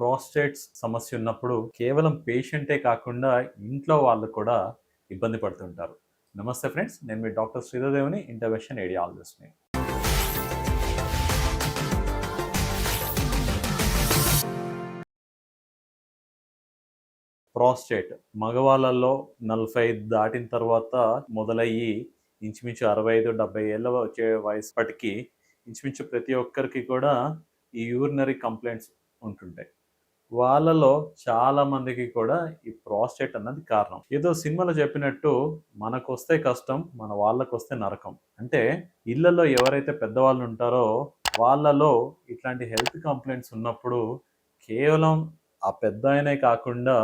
ప్రోస్టేట్స్ సమస్య ఉన్నప్పుడు కేవలం పేషెంటే కాకుండా ఇంట్లో వాళ్ళు కూడా ఇబ్బంది పడుతుంటారు. నమస్తే ఫ్రెండ్స్, నేను మీ డాక్టర్ శ్రీధర్దేవుని, ఇంటర్వెన్షన్ రేడియాలజిస్ట్ని. ప్రోస్టేట్ మగవాళ్ళలో 45 దాటిన తర్వాత మొదలయ్యి ఇంచుమించు 65-70 ఏళ్ళ వచ్చే వయసుపటికి ఇంచుమించు ప్రతి ఒక్కరికి కూడా ఈ యూరినరీ కంప్లైంట్స్ ఉంటుంటాయి. వాళ్ళలో చాలా మందికి కూడా ఈ ప్రోస్టేట్ అన్నది కారణం. ఏదో సినిమాలో చెప్పినట్టు మనకొస్తే కష్టం, మన వాళ్ళకొస్తే నరకం. అంటే ఇళ్లలో ఎవరైతే పెద్దవాళ్ళు ఉంటారో వాళ్ళలో ఇట్లాంటి హెల్త్ కంప్లైంట్స్ ఉన్నప్పుడు కేవలం ఆ పెద్దాయనే కాకుండా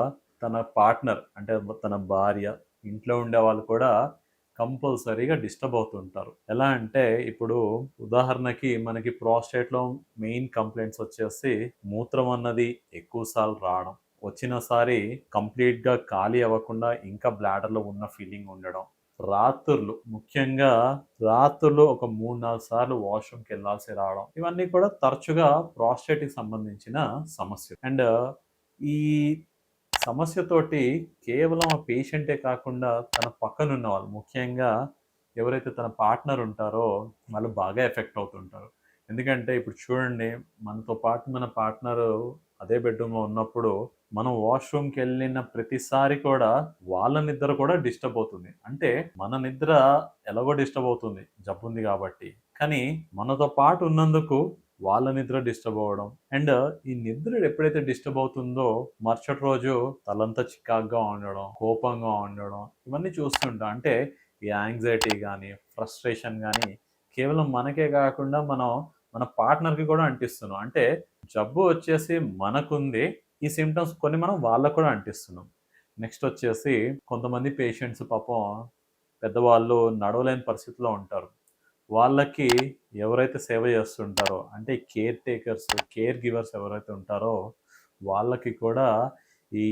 తన పార్ట్నర్ అంటే తన భార్య, ఇంట్లో ఉండే వాళ్ళు కూడా కంపల్సరీగా డిస్టర్బ్ అవుతుంటారు. ఎలా అంటే ఇప్పుడు ఉదాహరణకి మనకి ప్రోస్టేట్లో మెయిన్ కంప్లైంట్స్ వచ్చేసి మూత్రం అన్నది ఎక్కువసార్లు రావడం, వచ్చినసారి కంప్లీట్గా ఖాళీ అవ్వకుండా ఇంకా బ్లాడర్లో ఉన్న ఫీలింగ్ ఉండడం, ముఖ్యంగా రాత్రులు ఒక 3-4 సార్లు వాష్రూమ్కి వెళ్ళాల్సి రావడం, ఇవన్నీ కూడా తరచుగా ప్రోస్టేట్కి సంబంధించిన సమస్య. అండ్ ఈ సమస్యతోటి కేవలం ఆ పేషెంటే కాకుండా తన పక్కనున్న వాళ్ళు, ముఖ్యంగా ఎవరైతే తన పార్ట్నర్ ఉంటారో వాళ్ళు బాగా ఎఫెక్ట్ అవుతుంటారు. ఎందుకంటే ఇప్పుడు చూడండి, మనతో పాటు మన పార్ట్నరు అదే బెడ్రూమ్లో ఉన్నప్పుడు మనం వాష్రూమ్కి వెళ్ళిన ప్రతిసారి కూడా వాళ్ళ నిద్ర కూడా డిస్టర్బ్ అవుతుంది. అంటే మన నిద్ర ఎలాగో డిస్టర్బ్ అవుతుంది, జబ్బు ఉంది కాబట్టి, కానీ మనతో పాటు ఉన్నందుకు వాళ్ళ నిద్ర డిస్టర్బ్ అవ్వడం. అండ్ ఈ నిద్ర ఎప్పుడైతే డిస్టర్బ్ అవుతుందో మరుసటి రోజు తలంతా చికాగ్గా ఉండడం, కోపంగా ఉండడం, ఇవన్నీ చూస్తుంటాం. అంటే ఈ యాంగ్జైటీ కానీ ఫ్రస్ట్రేషన్ కానీ కేవలం మనకే కాకుండా మన పార్ట్నర్కి కూడా అంటిస్తున్నాం. అంటే జబ్బు వచ్చేసి మనకుంది, ఈ సిమ్టమ్స్ కొన్ని మనం వాళ్ళకు కూడా అంటిస్తున్నాం. నెక్స్ట్ వచ్చేసి కొంతమంది పేషెంట్స్ పాపం పెద్దవాళ్ళు నడవలేని పరిస్థితిలో ఉంటారు. వాళ్ళకి ఎవరైతే సేవ చేస్తుంటారో అంటే కేర్ గివర్స్ ఎవరైతే ఉంటారో వాళ్ళకి కూడా ఈ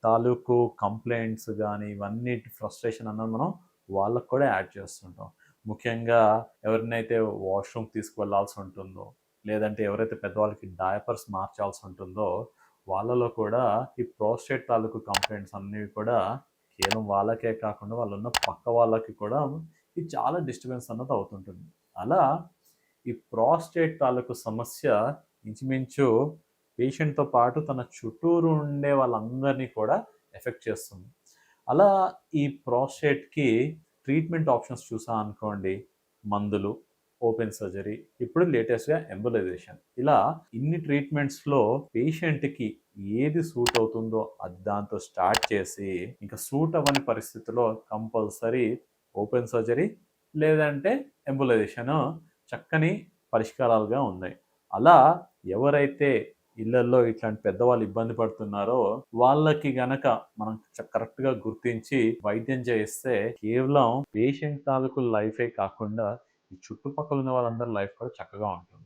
తాలూకు కంప్లైంట్స్ కానీ ఇవన్నీ ఫ్రస్ట్రేషన్ అన్నది మనం వాళ్ళకు కూడా యాడ్ చేస్తుంటాం. ముఖ్యంగా ఎవరినైతే వాష్రూమ్ తీసుకువెళ్లాల్సి ఉంటుందో, లేదంటే ఎవరైతే పెద్దవాళ్ళకి డైపర్స్ మార్చాల్సి ఉంటుందో వాళ్ళలో కూడా ఈ ప్రోస్టేట్ తాలూకు కంప్లైంట్స్ అన్నీ కూడా కేవలం వాళ్ళకే కాకుండా వాళ్ళు ఉన్న పక్క వాళ్ళకి కూడా ఇది చాలా డిస్టర్బెన్స్ అన్నది అవుతుంటుంది. అలా ఈ ప్రోస్టేట్ తాలూకు సమస్య ఇంచుమించు పేషెంట్తో పాటు తన చుట్టూరు ఉండే వాళ్ళందరినీ కూడా ఎఫెక్ట్ చేస్తుంది. అలా ఈ ప్రోస్టేట్కి ట్రీట్మెంట్ ఆప్షన్స్ చూసా అనుకోండి, మందులు, ఓపెన్ సర్జరీ, ఇప్పుడు లేటెస్ట్గా ఎంబోలైజేషన్, ఇలా ఇన్ని ట్రీట్మెంట్స్లో పేషెంట్కి ఏది సూట్ అవుతుందో అది దాంతో స్టార్ట్ చేసి ఇంకా సూట్ అవ్వని పరిస్థితిలో కంపల్సరీ ఓపెన్ సర్జరీ లేదంటే ఎంబోలైజేషన్ చక్కని పరిష్కారాలుగా ఉన్నాయి. అలా ఎవరైతే ఇళ్లలో ఇట్లాంటి పెద్దవాళ్ళు ఇబ్బంది పడుతున్నారో వాళ్ళకి గనక మనం కరెక్ట్గా గుర్తించి వైద్యం చేయిస్తే కేవలం పేషెంట్ తాలూకు లైఫే కాకుండా ఈ చుట్టుపక్కల ఉన్న వాళ్ళందరి లైఫ్ కూడా చక్కగా ఉంటుంది.